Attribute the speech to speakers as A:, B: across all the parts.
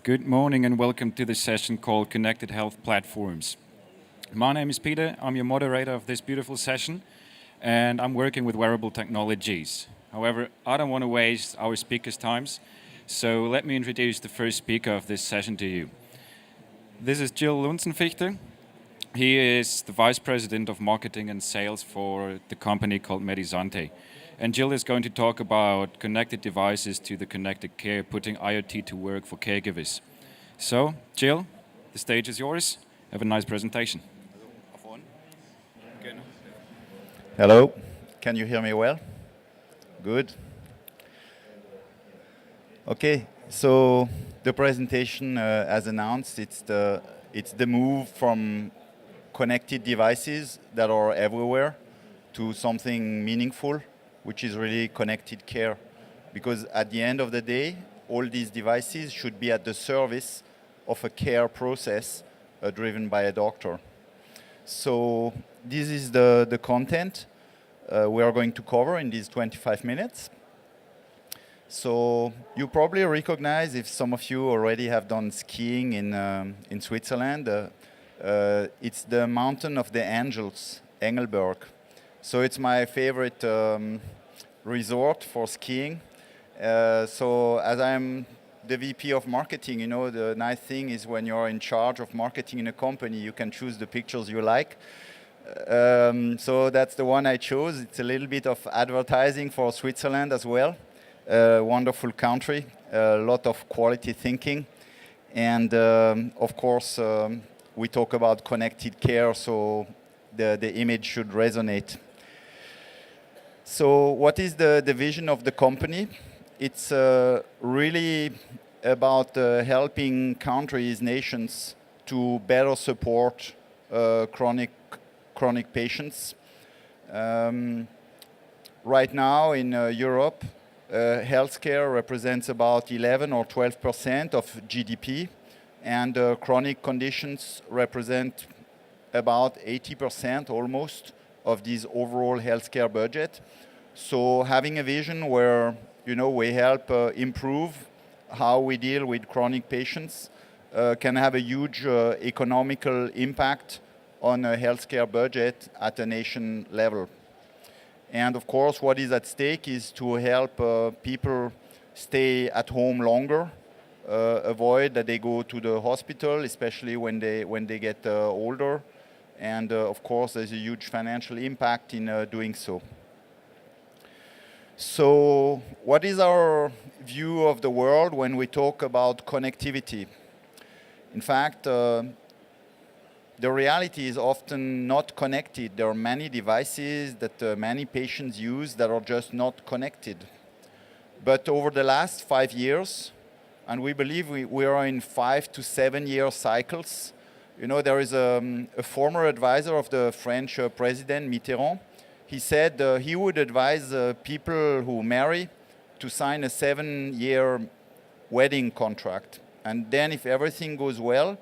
A: Good morning and welcome to this session called Connected Health Platforms. My name is Peter, I'm your moderator of this beautiful session, and I'm working with wearable technologies. However, I don't want to waste our speakers' times, so let me introduce the first speaker of this session to you. This is Gilles Lunzenfichter. He is the Vice President of Marketing and Sales for the company called Medisanté. And Gilles is going to talk about connected devices to the connected care, putting IoT to work for caregivers. So, Gilles, the stage is yours. Have a nice presentation.
B: Hello, can you hear me well? Good. Okay, so the presentation, as announced, it's the move from connected devices that are everywhere to something meaningful, which is really connected care. Because at the end of the day, all these devices should be at the service of a care process driven by a doctor. So this is the content we are going to cover in these 25 minutes. So you probably recognize, if some of you already have done skiing in Switzerland, it's the Mountain of the Angels, Engelberg. So it's my favorite resort for skiing. So as I'm the VP of marketing, you know, the nice thing is when you're in charge of marketing in a company, you can choose the pictures you like. So that's the one I chose. It's a little bit of advertising for Switzerland as well. Wonderful country, a lot of quality thinking. And of course, we talk about connected care, so the image should resonate. So what is the vision of the company? It's really about helping countries, nations to better support chronic patients. Right now in Europe, healthcare represents about 11 or 12% of GDP, and chronic conditions represent about 80% almost of this overall healthcare budget. So having a vision where, you know, we help improve how we deal with chronic patients can have a huge economical impact on a healthcare budget at a nation level. And of course, what is at stake is to help people stay at home longer, avoid that they go to the hospital, especially when they get older. And of course, there's a huge financial impact in doing so. So what is our view of the world when we talk about connectivity? In fact, the reality is often not connected. There are many devices that many patients use that are just not connected. But over the last 5 years, and we believe we are in 5 to 7 year cycles. You know, there is a former advisor of the French president, Mitterrand. He said he would advise people who marry to sign a 7-year wedding contract. And then if everything goes well,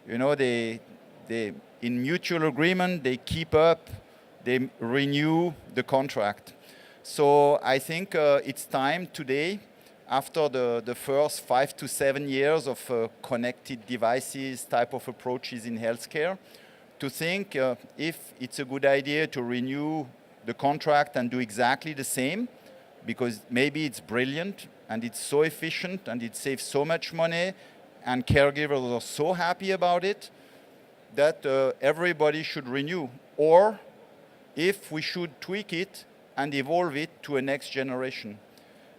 B: you know, they in mutual agreement, they keep up, they renew the contract. So I think it's time today, after the first 5 to 7 years of connected devices type of approaches in healthcare, to think if it's a good idea to renew the contract and do exactly the same, because maybe it's brilliant and it's so efficient and it saves so much money and caregivers are so happy about it that everybody should renew. Or if we should tweak it and evolve it to a next generation.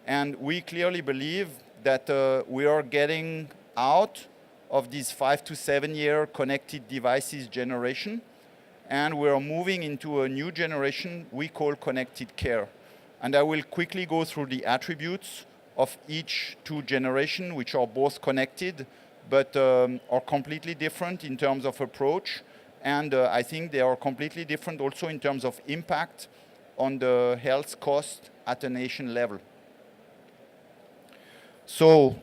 B: And we clearly believe that we are getting out of this 5 to 7 year connected devices generation, and we are moving into a new generation we call connected care. And I will quickly go through the attributes of each two generations, which are both connected, but are completely different in terms of approach. And I think they are completely different also in terms of impact on the health cost at a nation level. So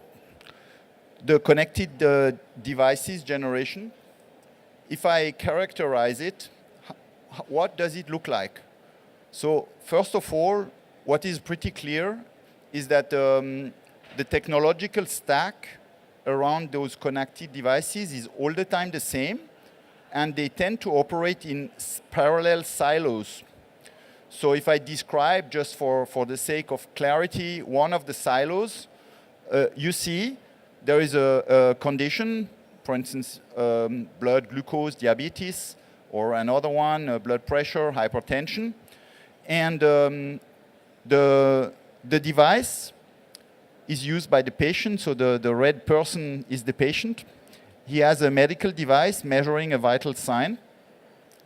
B: the connected devices generation, if I characterize it, what does it look like? So first of all, what is pretty clear is that the technological stack around those connected devices is all the time the same, and they tend to operate in parallel silos. So if I describe, just for the sake of clarity, one of the silos, you see there is a condition, for instance, blood glucose diabetes, or another one, blood pressure, hypertension. And the device is used by the patient, so the red person is the patient. He has a medical device measuring a vital sign.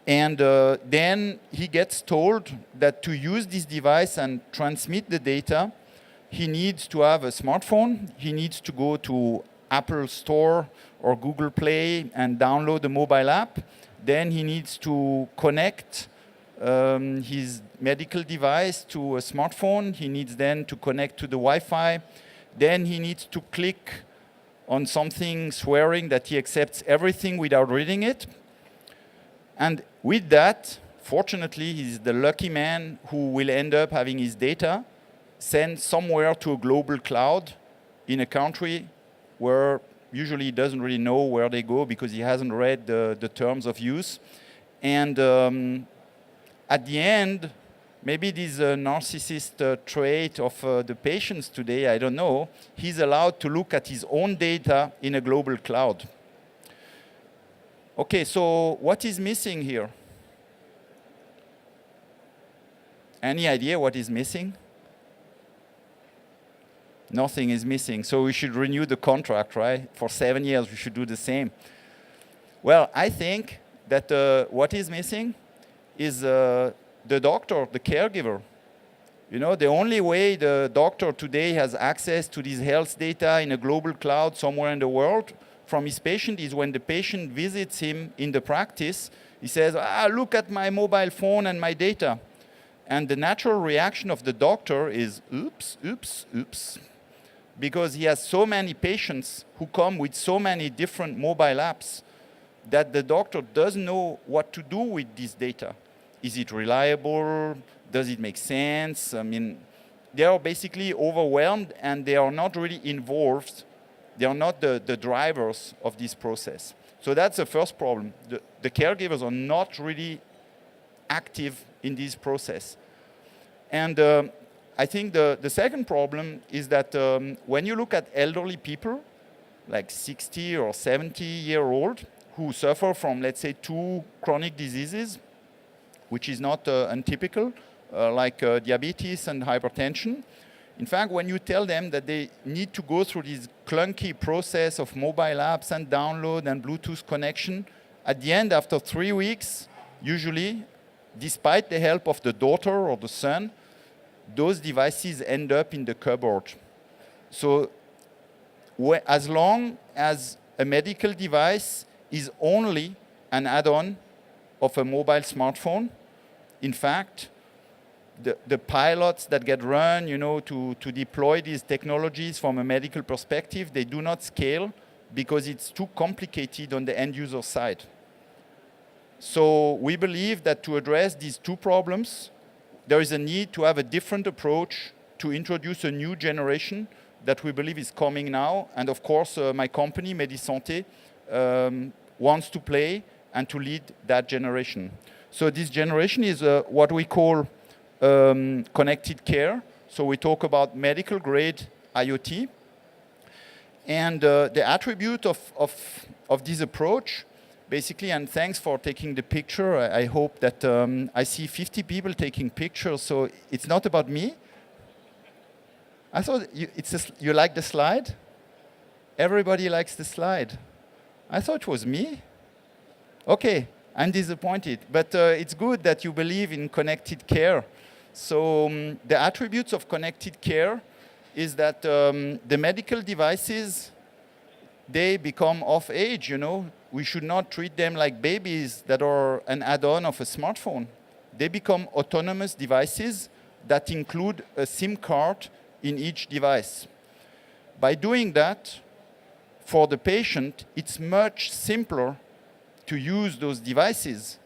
B: And then he gets told that to use this device and transmit the data, he needs to have a smartphone. He needs to go to Apple Store or Google Play and download the mobile app. Then he needs to connect his medical device to a smartphone. He needs then to connect to the Wi-Fi. Then he needs to click on something swearing that he accepts everything without reading it. And with that, fortunately, he's the lucky man who will end up having his data sent somewhere to a global cloud in a country where usually he doesn't really know where they go because he hasn't read the terms of use. And at the end, maybe this narcissist trait of the patients today, I don't know, he's allowed to look at his own data in a global cloud. Okay, so what is missing here? Any idea what is missing? Nothing is missing. So we should renew the contract, right? For 7 years, we should do the same. Well, I think that what is missing is the doctor, the caregiver. You know, the only way the doctor today has access to this health data in a global cloud somewhere in the world from his patient is when the patient visits him in the practice. He says, look at my mobile phone and my data. And the natural reaction of the doctor is, oops, oops, oops. Because he has so many patients who come with so many different mobile apps that the doctor doesn't know what to do with this data. Is it reliable? Does it make sense? I mean, they are basically overwhelmed and they are not really involved. They are not the drivers of this process. So that's the first problem. The caregivers are not really active in this process. And I think the second problem is that when you look at elderly people, like 60 or 70-year-old, who suffer from, let's say, 2 chronic diseases, which is not untypical, like diabetes and hypertension. In fact, when you tell them that they need to go through this clunky process of mobile apps and download and Bluetooth connection, at the end, after 3 weeks, usually, despite the help of the daughter or the son, those devices end up in the cupboard. So as long as a medical device is only an add-on of a mobile smartphone, in fact, the pilots that get run, you know, to deploy these technologies from a medical perspective, they do not scale because it's too complicated on the end user side. So we believe that to address these 2 problems, there is a need to have a different approach to introduce a new generation that we believe is coming now. And of course, my company, Medisanté, wants to play and to lead that generation. So this generation is what we call connected care. So we talk about medical grade IoT. And the attribute of this approach, basically, and thanks for taking the picture. I hope that I see 50 people taking pictures, so it's not about me. I thought you like the slide? Everybody likes the slide. I thought it was me. Okay, I'm disappointed, but it's good that you believe in connected care. So the attributes of connected care is that the medical devices, they become of age, you know. We should not treat them like babies that are an add-on of a smartphone. They become autonomous devices that include a SIM card in each device. By doing that, for the patient, it's much simpler to use those devices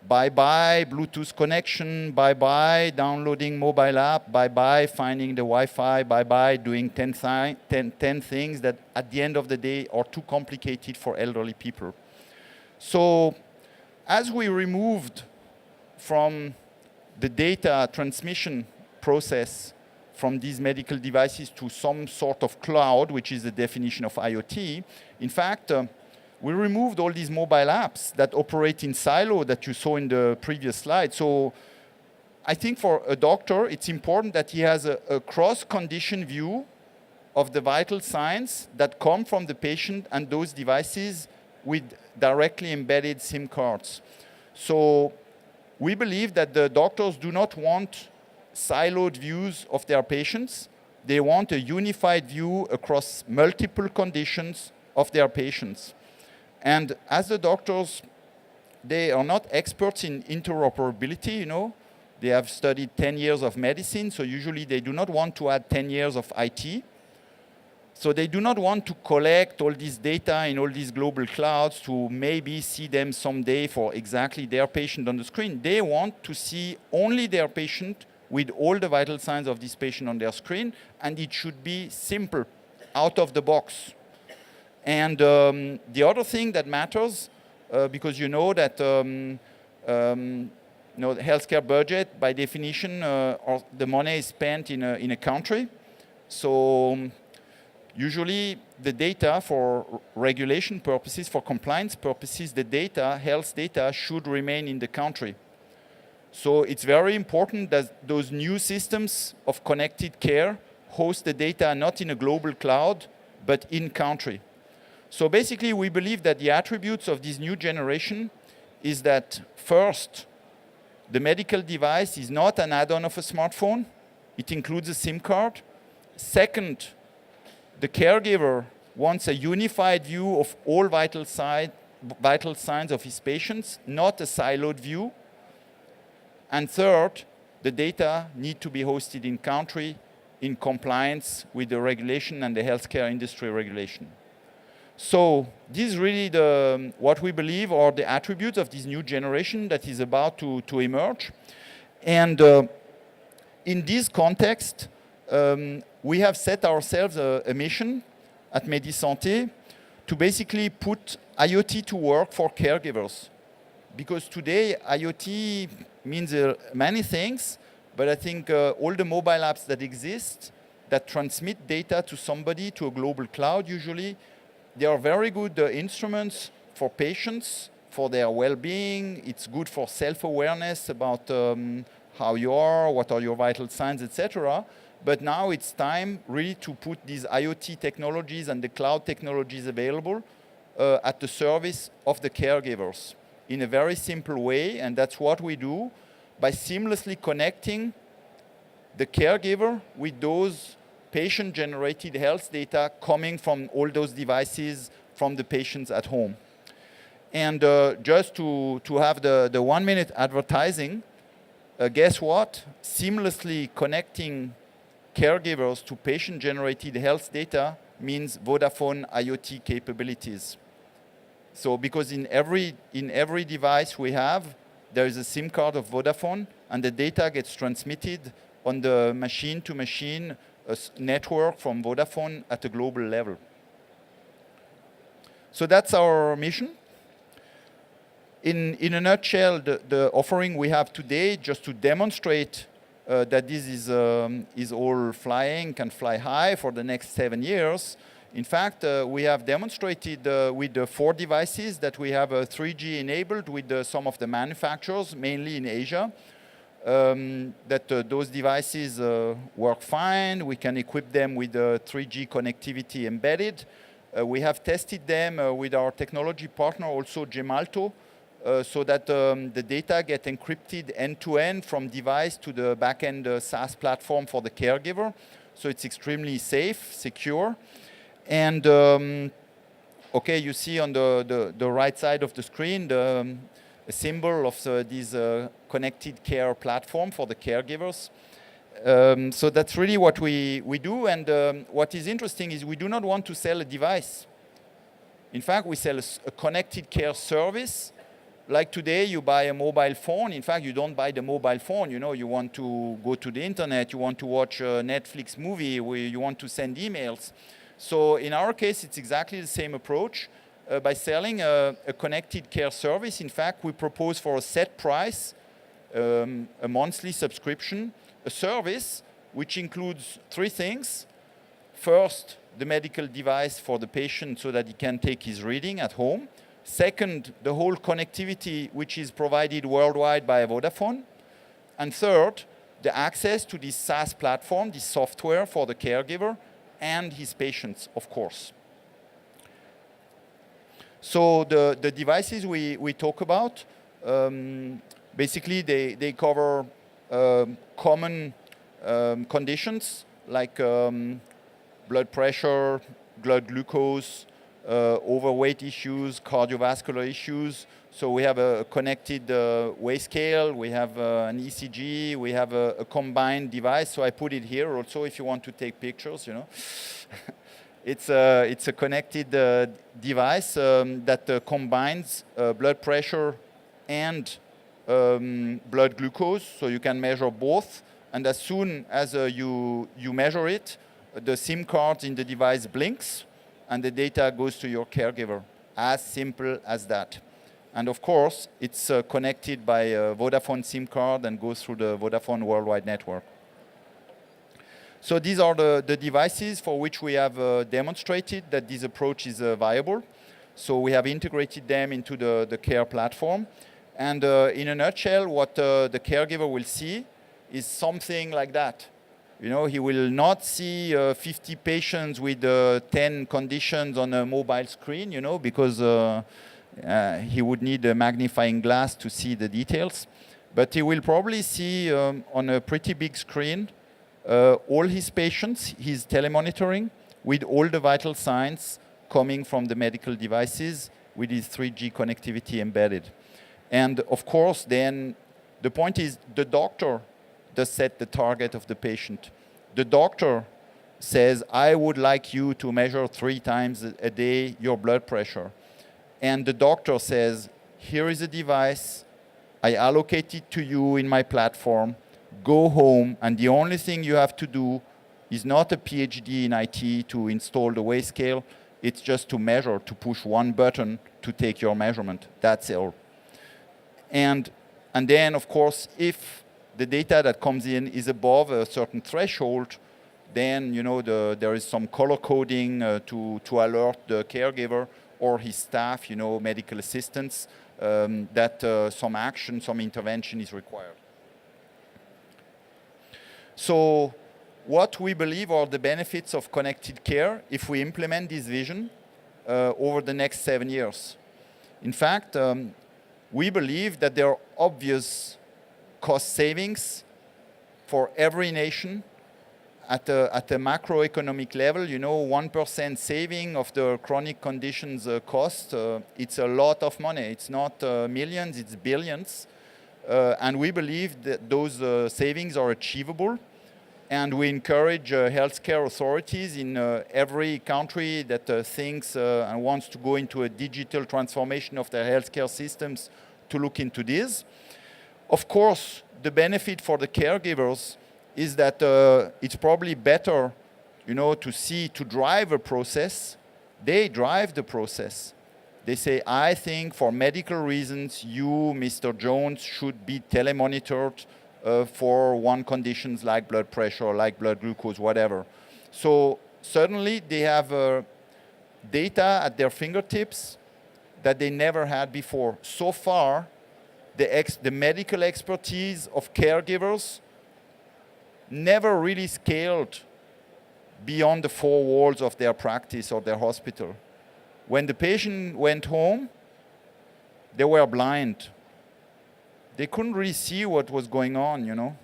B: Bye-bye Bluetooth connection, bye-bye downloading mobile app, bye-bye finding the Wi-Fi, bye-bye doing 10 things that at the end of the day are too complicated for elderly people. So as we removed from the data transmission process from these medical devices to some sort of cloud, which is the definition of IoT, in fact, we removed all these mobile apps that operate in silo that you saw in the previous slide. So I think for a doctor, it's important that he has a cross-condition view of the vital signs that come from the patient and those devices with directly embedded SIM cards. So we believe that the doctors do not want siloed views of their patients. They want a unified view across multiple conditions of their patients. And as the doctors, they are not experts in interoperability, you know. They have studied 10 years of medicine, so usually they do not want to add 10 years of IT. So they do not want to collect all this data in all these global clouds to maybe see them someday for exactly their patient on the screen. They want to see only their patient with all the vital signs of this patient on their screen, and it should be simple, out of the box. And the other thing that matters, because you know that the healthcare budget, by definition, or the money is spent in a country. So usually the data for regulation purposes, for compliance purposes, the data, health data, should remain in the country. So it's very important that those new systems of connected care host the data not in a global cloud, but in country. So basically, we believe that the attributes of this new generation is that, first, the medical device is not an add-on of a smartphone. It includes a SIM card. Second, the caregiver wants a unified view of all vital signs of his patients, not a siloed view. And third, the data need to be hosted in country in compliance with the regulation and the healthcare industry regulation. So this is really what we believe are the attributes of this new generation that is about to emerge. And in this context, we have set ourselves a mission at Medisanté to basically put IoT to work for caregivers. Because today, IoT means many things, but I think all the mobile apps that exist that transmit data to somebody, to a global cloud usually, they are very good instruments for patients, for their well-being. It's good for self-awareness about how you are, what are your vital signs, etc. But now it's time really to put these IoT technologies and the cloud technologies available at the service of the caregivers in a very simple way. And that's what we do by seamlessly connecting the caregiver with those patient-generated health data coming from all those devices from the patients at home. And just to have the 1 minute advertising, guess what? Seamlessly connecting caregivers to patient-generated health data means Vodafone IoT capabilities. So because in every device we have, there is a SIM card of Vodafone, and the data gets transmitted on the machine-to-machine network from Vodafone at a global level. So that's our mission. In a nutshell, the offering we have today, just to demonstrate that this is all flying, can fly high for the next 7 years. In fact, we have demonstrated with the 4 devices that we have 3G enabled with some of the manufacturers, mainly in Asia. That those devices work fine. We can equip them with 3G connectivity embedded. We have tested them with our technology partner, also Gemalto, so that the data get encrypted end-to-end from device to the back-end SaaS platform for the caregiver. So it's extremely safe, secure. And okay, you see on the right side of the screen a symbol of this connected care platform for the caregivers. So that's really what we do. And what is interesting is we do not want to sell a device. In fact, we sell a connected care service like today, you buy a mobile phone. In fact, you don't buy the mobile phone. You know, you want to go to the internet, you want to watch a Netflix movie, you want to send emails. So in our case, it's exactly the same approach. By selling a connected care service, in fact, we propose for a set price, a monthly subscription, a service which includes three things. First, the medical device for the patient so that he can take his reading at home. Second, the whole connectivity which is provided worldwide by Vodafone. And third, the access to this SaaS platform, this software for the caregiver and his patients, of course. So the devices we talk about, basically they cover common conditions like blood pressure, blood glucose, overweight issues, cardiovascular issues. So we have a connected weight scale, we have an ECG, we have a combined device. So I put it here also if you want to take pictures, you know. It's a connected device that combines blood pressure and blood glucose, so you can measure both. And as soon as you measure it, the SIM card in the device blinks, and the data goes to your caregiver. As simple as that. And of course, it's connected by a Vodafone SIM card and goes through the Vodafone worldwide network. So these are the devices for which we have demonstrated that this approach is viable. So we have integrated them into the care platform. And in a nutshell, what the caregiver will see is something like that. You know, he will not see 50 patients with 10 conditions on a mobile screen, you know, because he would need a magnifying glass to see the details. But he will probably see on a pretty big screen all his patients, his telemonitoring, with all the vital signs coming from the medical devices with his 3G connectivity embedded. And of course, then the point is the doctor does set the target of the patient. The doctor says, I would like you to measure 3 times a day your blood pressure. And the doctor says, here is a device, I allocate it to you in my platform, go home, and the only thing you have to do is not a PhD in IT to install the weight scale, it's just to measure, to push one button to take your measurement. That's all. And then, of course, if the data that comes in is above a certain threshold, then you know there is some color coding to alert the caregiver or his staff, you know, medical assistants, that some action, some intervention is required. So what we believe are the benefits of connected care if we implement this vision over the next 7 years. In fact, we believe that there are obvious cost savings for every nation at a macroeconomic level. You know, 1% saving of the chronic conditions cost, it's a lot of money. It's not millions, it's billions. And we believe that those savings are achievable. And we encourage healthcare authorities in every country that thinks and wants to go into a digital transformation of their healthcare systems to look into this. Of course, the benefit for the caregivers is that it's probably better, you know, to drive a process. They drive the process. They say, I think for medical reasons, you, Mr. Jones, should be telemonitored for one conditions like blood pressure, like blood glucose, whatever. So certainly they have data at their fingertips that they never had before. So far, the medical expertise of caregivers never really scaled beyond the 4 walls of their practice or their hospital. When the patient went home, they were blind. They couldn't really see what was going on, you know.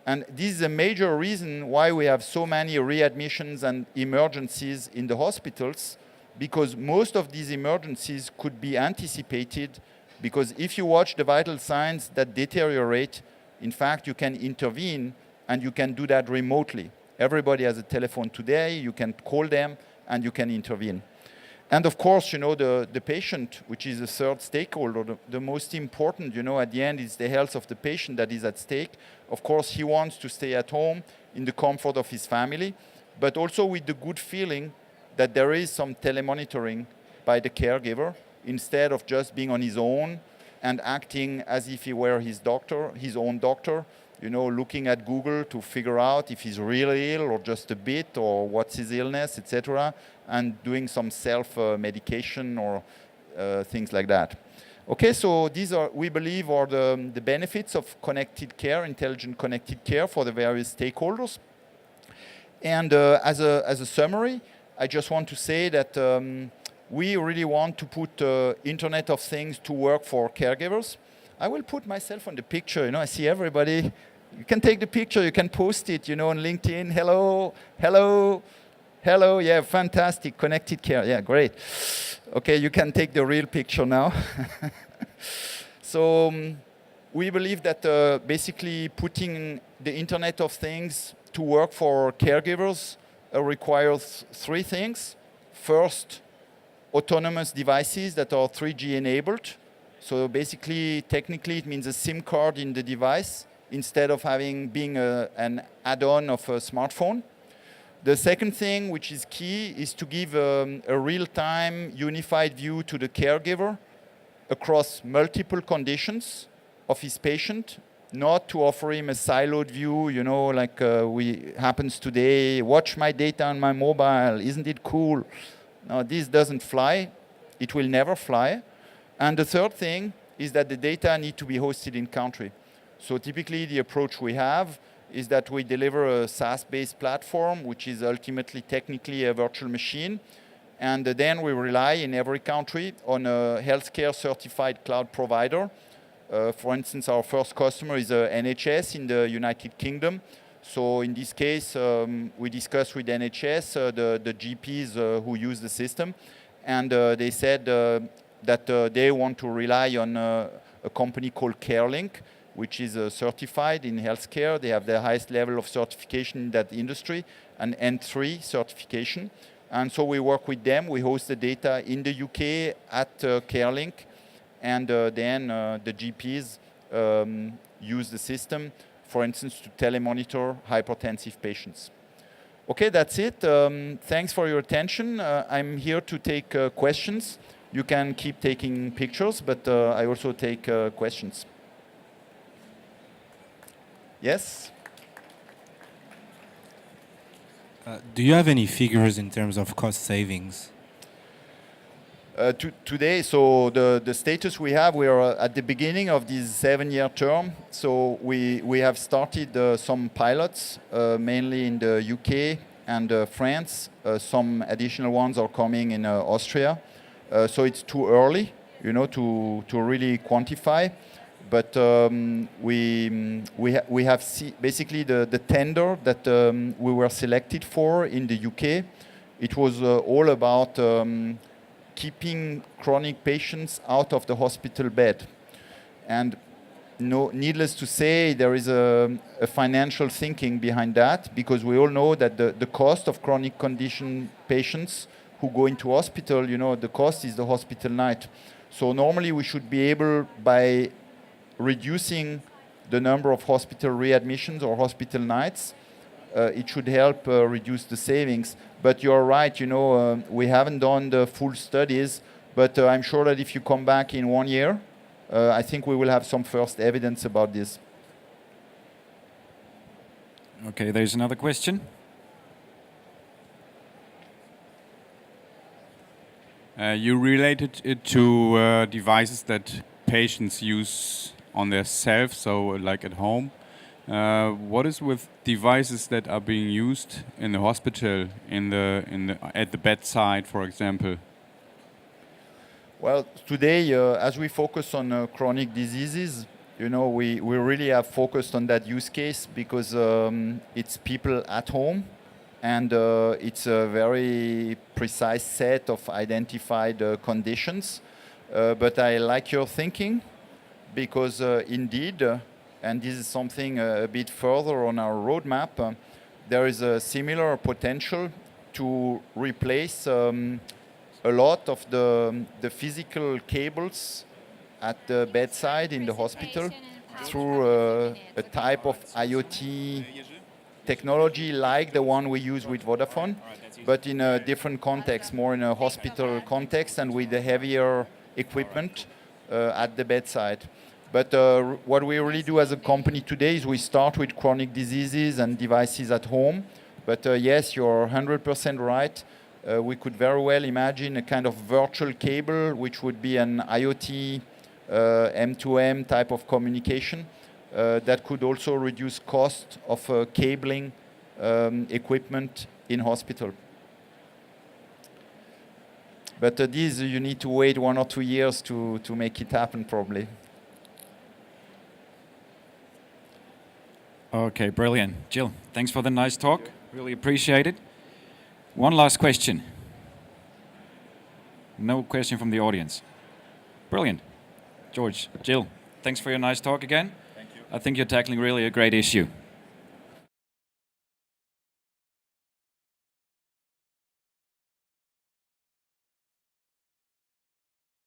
B: And this is a major reason why we have so many readmissions and emergencies in the hospitals, because most of these emergencies could be anticipated, because if you watch the vital signs that deteriorate, in fact, you can intervene, and you can do that remotely. Everybody has a telephone today, you can call them, and you can intervene. And of course, the patient, which is the third stakeholder, the most important, at the end is the health of the patient that is at stake. Of course, he wants to stay at home in the comfort of his family, but also with the good feeling that there is some telemonitoring by the caregiver instead of just being on his own and acting as if he were his doctor, his own doctor, looking at Google to figure out if he's really ill or just a bit or what's his illness, etc., and doing some self-medication or things like that. Okay, so these are, we believe, are the benefits of connected care, intelligent connected care for the various stakeholders. And as a summary, I just want to say that we really want to put Internet of Things to work for caregivers. I will put myself on the picture, I see everybody. You can take the picture, you can post it, on LinkedIn. Hello, hello, hello, yeah, fantastic, connected care, yeah, great. Okay, you can take the real picture now. So we believe that basically putting the Internet of Things to work for caregivers requires three things. First, autonomous devices that are 3G enabled. So basically, technically, it means a SIM card in the device instead of being an add-on of a smartphone. The second thing, which is key, is to give a real-time unified view to the caregiver across multiple conditions of his patient, not to offer him a siloed view, like happens today. Watch my data on my mobile, isn't it cool? No, this doesn't fly. It will never fly. And the third thing is that the data need to be hosted in country. So typically the approach we have is that we deliver a SaaS-based platform, which is ultimately technically a virtual machine. And then we rely in every country on a healthcare certified cloud provider. For instance, our first customer is NHS in the United Kingdom. So in this case, we discussed with NHS, the GPs who use the system. And they said that they want to rely on a company called CareLink, which is certified in healthcare. They have the highest level of certification in that industry, an N3 certification. And so we work with them. We host the data in the UK at CareLink. And then the GPs use the system, for instance, to telemonitor hypertensive patients. Okay, that's it. Thanks for your attention. I'm here to take questions. You can keep taking pictures, but I also take questions. Yes?
C: Do you have any figures in terms of cost savings?
B: Today, so the status we have, we are at the beginning of this 7-year term. So we have started some pilots, mainly in the UK and France. Some additional ones are coming in Austria. So it's too early, to really quantify. But we have basically the tender that we were selected for in the UK. It was all about keeping chronic patients out of the hospital bed. And needless to say, there is a financial thinking behind that, because we all know that the cost of chronic condition patients who go into hospital, the cost is the hospital night. So normally we should be able, by reducing the number of hospital readmissions or hospital nights, it should help reduce the savings. But you're right, we haven't done the full studies, but I'm sure that if you come back in 1 year, I think we will have some first evidence about this.
A: Okay, there's another question.
D: You related it to devices that patients use on their self, so like at home. What is with devices that are being used in the hospital, at the bedside, for example?
B: Well, today, as we focus on chronic diseases, we really have focused on that use case because it's people at home, and it's a very precise set of identified conditions. But I like your thinking, because indeed, and this is something a bit further on our roadmap, there is a similar potential to replace a lot of the physical cables at the bedside in the hospital through a type of IoT technology like the one we use with Vodafone, but in a different context, more in a hospital context and with the heavier equipment at the bedside. But what we really do as a company today is we start with chronic diseases and devices at home. But yes, you're 100% right. We could very well imagine a kind of virtual cable, which would be an IoT M2M type of communication that could also reduce cost of cabling equipment in hospital. But these you need to wait 1 or 2 years to make it happen probably.
A: Okay, brilliant. Gilles, thanks for the nice talk. Really appreciate it. One last question. No question from the audience. Brilliant. George, Gilles, thanks for your nice talk again.
B: Thank you.
A: I think you're tackling really a great issue.